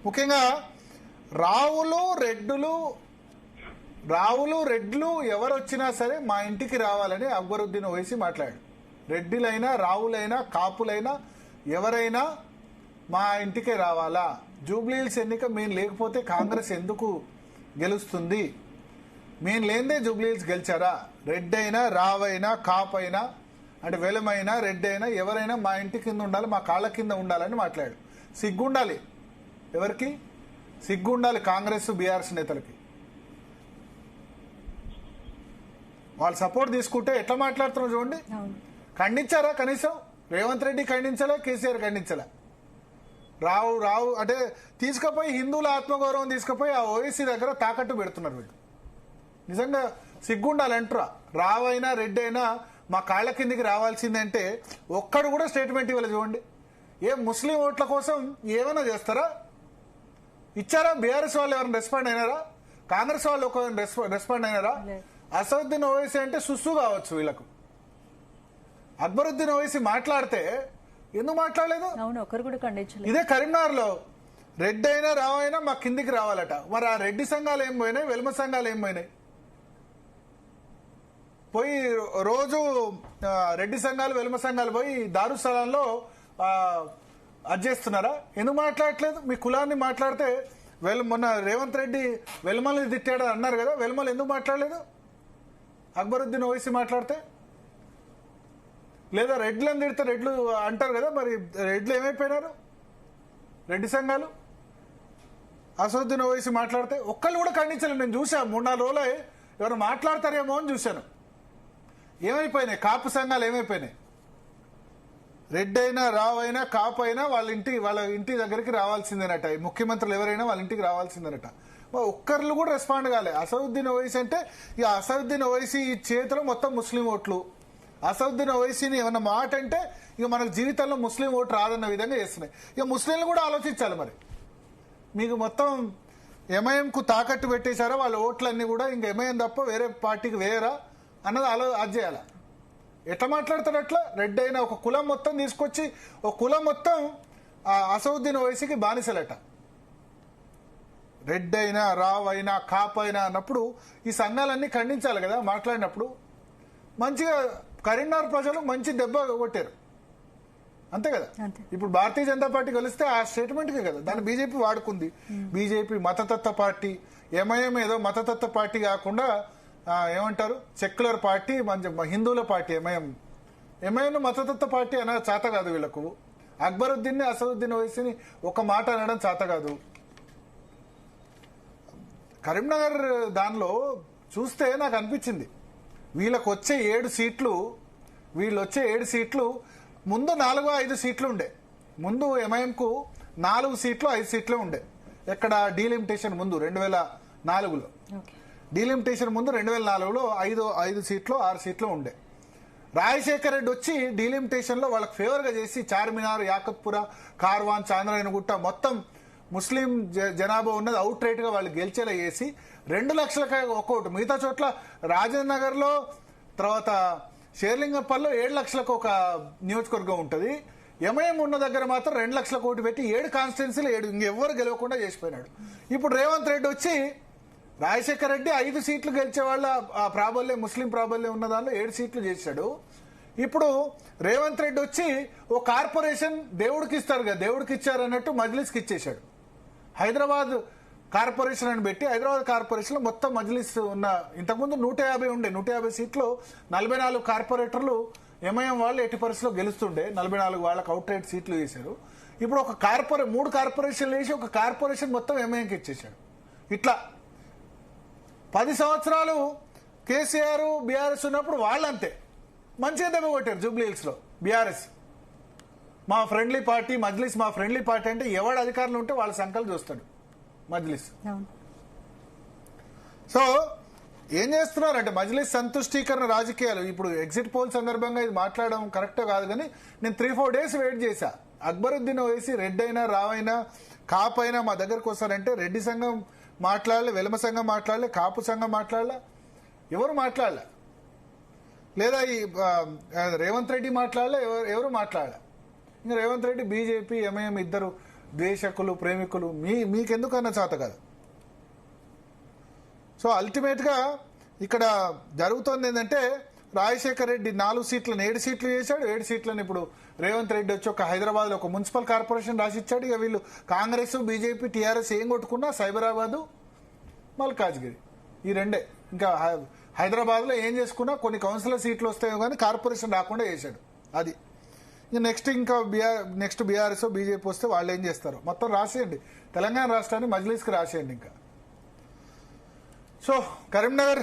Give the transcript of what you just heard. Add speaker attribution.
Speaker 1: ముఖ్యంగా రావులు రెడ్లు ఎవరు వచ్చినా సరే మా ఇంటికి రావాలని అక్బరుద్దీన్ ఓవైసీ మాట్లాడాడు. రెడ్డిలైనా రావులైనా కాపులైనా ఎవరైనా మా ఇంటికే రావాలా, జూబ్లీహిల్స్ ఎన్నిక మేము లేకపోతే కాంగ్రెస్ ఎందుకు గెలుస్తుంది, మేము లేదే జూబ్లీహిల్స్ గెలిచారా, రెడ్డైనా రావైనా కాపైనా అంటే వెలమైనా రెడ్డైనా ఎవరైనా మా ఇంటి కింద ఉండాలి, మా కాళ్ళ కింద ఉండాలని మాట్లాడు. సిగ్గుండాలి, ఎవరికి సిగ్గుండాలి? కాంగ్రెస్ బీఆర్ఎస్ నేతలకి. వాళ్ళు సపోర్ట్ తీసుకుంటే ఎట్లా మాట్లాడుతున్నారు చూడండి. ఖండించారా? కనీసం రేవంత్ రెడ్డి ఖండించలే, కేసీఆర్ ఖండించలే. రావు అంటే తీసుకుపోయి హిందువుల ఆత్మగౌరవం తీసుకుపోయి ఆ ఓవైసీ దగ్గర తాకట్టు పెడుతున్నారు వీళ్ళు. నిజంగా సిగ్గుండాలంటారా? రావైనా రెడ్డి అయినా మా కాళ్ళ కిందికి రావాల్సిందంటే ఒక్కడు కూడా స్టేట్మెంట్ ఇవ్వాలి చూడండి. ఏ ముస్లిం ఓట్ల కోసం ఏమైనా చేస్తారా? ఇచ్చారా? బీఆర్ఎస్ వాళ్ళు ఎవరైనా రెస్పాండ్ అయినారా? కాంగ్రెస్ వాళ్ళు ఒక రెస్పాండ్ అయినారా? అసదుద్దీన్ ఓవైసీ అంటే సుస్సు కావచ్చు వీళ్ళకు. అక్బరుద్దీన్ ఓవైసీ మాట్లాడితే ఎందుకు మాట్లాడలేదు? ఇదే కరీంనగర్ లో రెడ్డి అయినా రావైనా మా కిందికి రావాలట. మరి ఆ రెడ్డి సంఘాలు ఏం పోయినాయి, వెల్మ సంఘాలు ఏం పోయినాయి? పోయి రోజు రెడ్డి సంఘాలు వెల్మ సంఘాలు పోయి దారుస్థలాల్లో అది చేస్తున్నారా? ఎందుకు మాట్లాడట్లేదు? మీ కులాన్ని మాట్లాడితే మొన్న రేవంత్ రెడ్డి వెల్మల్ని తిట్టాడు అన్నారు కదా, వెల్మలు ఎందుకు మాట్లాడలేదు? అక్బరుద్దీన్ ఓవైసీ మాట్లాడితే లేదా రెడ్లను తిడితే రెడ్లు అంటారు కదా, మరి రెడ్లు ఏమైపోయినారు? రెడ్డి సంఘాలు అసదుద్దీన్ ఓవైసీ మాట్లాడితే ఒక్కళ్ళు కూడా ఖండించలేదు. నేను చూశాను 3-4 రోజులు ఎవరు మాట్లాడతారేమో అని చూశాను. ఏమైపోయినాయి? కాపు సంఘాలు ఏమైపోయినాయి? రెడ్డి అయినా రావైనా కాపు అయినా వాళ్ళ ఇంటి దగ్గరికి రావాల్సిందేనట. ముఖ్యమంత్రులు ఎవరైనా వాళ్ళ ఇంటికి రావాల్సిందేనట. ఒక్కర్లు కూడా రెస్పాండ్ కాలే. అసదుద్దీన్ ఓవైసీ అంటే ఇక అసదుద్దీన్ ఓవైసీ చేతిలో మొత్తం ముస్లిం ఓట్లు. అసదుద్దీన్ ఓవైసీని ఏమన్నా మాట అంటే ఇక మనకు జీవితంలో ముస్లిం ఓటు రాదన్న విధంగా చేస్తున్నాయి. ఇక ముస్లింలు కూడా ఆలోచించాలి. మరి మీకు మొత్తం ఎంఐఎంకు తాకట్టు పెట్టేశారా? వాళ్ళ ఓట్లన్నీ కూడా ఇంక ఎంఐఎం తప్ప వేరే పార్టీకి వేయరా అన్నది అది చేయాలి. ఎట్లా మాట్లాడతాడు అట్లా? రెడ్డి అయినా ఒక కులం మొత్తం తీసుకొచ్చి ఒక కులం మొత్తం అసదుద్దీన్ ఓవైసీకి బానిసలట. రెడ్డి అయినా రావైనా కాపైనా అన్నప్పుడు ఈ సంఘాలన్నీ ఖండించాలి కదా. మాట్లాడినప్పుడు మంచిగా కరీంనగర్ ప్రజలు మంచి దెబ్బ కొట్టారు, అంతే కదా. ఇప్పుడు భారతీయ జనతా పార్టీ కలిస్తే ఆ స్టేట్మెంట్కే కదా దాన్ని బీజేపీ వాడుకుంది. బీజేపీ మతతత్వ పార్టీ, ఎంఐఎం ఏదో మతతత్వ పార్టీ కాకుండా ఏమంటారు సెక్యులర్ పార్టీ, మంచి హిందువుల పార్టీ. ఎంఐఎం మతతత్వ పార్టీ అనే చేత కాదు వీళ్ళకు. అక్బరుద్దీన్ అసదుద్దీన్ ఓవైసీని ఒక మాట అనడం చేత కాదు. కరీంనగర్ దానిలో చూస్తే నాకు అనిపించింది వీళ్ళకు వచ్చే 7 సీట్లు ముందు 4-5 సీట్లు ఉండే. ముందు ఎంఐఎంకు 4 సీట్లు 5 సీట్లే ఉండే. ఎక్కడ డీలిమిటేషన్ ముందు 2004లో డీలిమిటేషన్ ముందు 2004లో 5 సీట్లు 6 సీట్లు ఉండే. రాజశేఖర్ రెడ్డి వచ్చి డీలిమిటేషన్ లో వాళ్ళకి ఫేవర్ గా చేసి చార్మినార్, యాకత్పుర, కార్వాన్, చాంద్రాయనగుట్ట మొత్తం ముస్లిం జనాభా ఉన్నది అవుట్ రైట్ గా వాళ్ళు గెలిచేలా చేసి 2 లక్షలకి ఒక్కోటి. మిగతా చోట్ల రాజేంద్ర నగర్ లో తర్వాత షేర్లింగంపల్లిలో 7 లక్షలకు ఒక నియోజకవర్గం ఉంటుంది. ఎంఐఎం ఉన్న దగ్గర మాత్రం 2 లక్షల కోటి పెట్టి 7 కాన్స్టిట్యున్సీలు 7 ఇంకెవ్వరు గెలవకుండా చేసిపోయినాడు. ఇప్పుడు రేవంత్ రెడ్డి వచ్చి రాజశేఖర్ రెడ్డి 5 సీట్లు గెలిచే వాళ్ళ ప్రాబల్యం, ముస్లిం ప్రాబల్యం ఉన్న దానిలో 7 సీట్లు చేశాడు. ఇప్పుడు రేవంత్ రెడ్డి వచ్చి ఓ కార్పొరేషన్ దేవుడికి ఇస్తారు కదా, దేవుడికి ఇచ్చారు అన్నట్టు మజ్లిస్కి ఇచ్చేశాడు. హైదరాబాద్ కార్పొరేషన్ అని పెట్టి హైదరాబాద్ కార్పొరేషన్ లో మొత్తం మజ్లిస్ ఉన్న ఇంతకుముందు 150 ఉండే. 150 సీట్లు 44 కార్పొరేటర్లు ఎంఐఎం వాళ్ళు 80 పరిస్థితుల్లో గెలుస్తుండే. 44 వాళ్ళకి అవుట్ రైట్ సీట్లు వేశారు. ఇప్పుడు ఒక 3 కార్పొరేషన్లు వేసి ఒక కార్పొరేషన్ మొత్తం ఎంఐఎంకి ఇచ్చేశాడు. ఇట్లా 10 సంవత్సరాలు కేసీఆర్ బీఆర్ఎస్ ఉన్నప్పుడు వాళ్ళంతే మంచిగా దెబ్బ కొట్టారు జూబ్లీహిల్స్ లో. బీఆర్ఎస్ మా ఫ్రెండ్లీ పార్టీ, మజ్లిస్ మా ఫ్రెండ్లీ పార్టీ అంటే ఎవడు అధికారులు ఉంటే వాళ్ళ సంకలు చూస్తాడు మజ్లిస్. సో ఏం చేస్తున్నారంటే మజ్లిస్ సంతుష్టీకరణ రాజకీయాలు. ఇప్పుడు ఎగ్జిట్ పోల్ సందర్భంగా ఇది మాట్లాడడం కరెక్ట్ కాదు, కానీ నేను 3-4 డేస్ వెయిట్ చేశా. అక్బరుద్దీన్ ఓవైసీ రెడ్డి అయినా రావైనా కాపైనా మా దగ్గరకు వస్తారంటే రెడ్డి సంఘం మాట్లాడలే, వెలమ సంఘం మాట్లాడలే, కాపు సంఘం మాట్లాడలే, ఎవరు మాట్లాడలే. లేదా ఈ రేవంత్ రెడ్డి మాట్లాడలే, ఎవరు మాట్లాడలే. ఇంకా రేవంత్ రెడ్డి బీజేపీ ఎంఐఎం ఇద్దరు ద్వేషకులు ప్రేమికులు మీకెందుకన్నా చేత కాదు. సో అల్టిమేట్గా ఇక్కడ జరుగుతోంది ఏంటంటే రాజశేఖర్ రెడ్డి 4 సీట్లను 7 సీట్లు చేశాడు. 7 సీట్లను ఇప్పుడు రేవంత్ రెడ్డి వచ్చి ఒక హైదరాబాద్లో ఒక మున్సిపల్ కార్పొరేషన్ రాసిచ్చాడు. ఇక వీళ్ళు కాంగ్రెస్ బీజేపీ టీఆర్ఎస్ ఏం కొట్టుకున్నా సైబరాబాదు మల్కాజ్గిరి ఈ రెండే. ఇంకా హైదరాబాద్లో ఏం చేసుకున్నా కొన్ని కౌన్సిలర్ సీట్లు వస్తాయో కానీ కార్పొరేషన్ రాకుండా చేశాడు. అది నెక్స్ట్ బీఆర్ఎస్ బీజేపీ వస్తే వాళ్ళు ఏం చేస్తారు మొత్తం రాసేయండి. తెలంగాణ రాష్ట్రాన్ని మజ్లీస్కి రాసేయండి. ఇంకా సో కరీంనగర్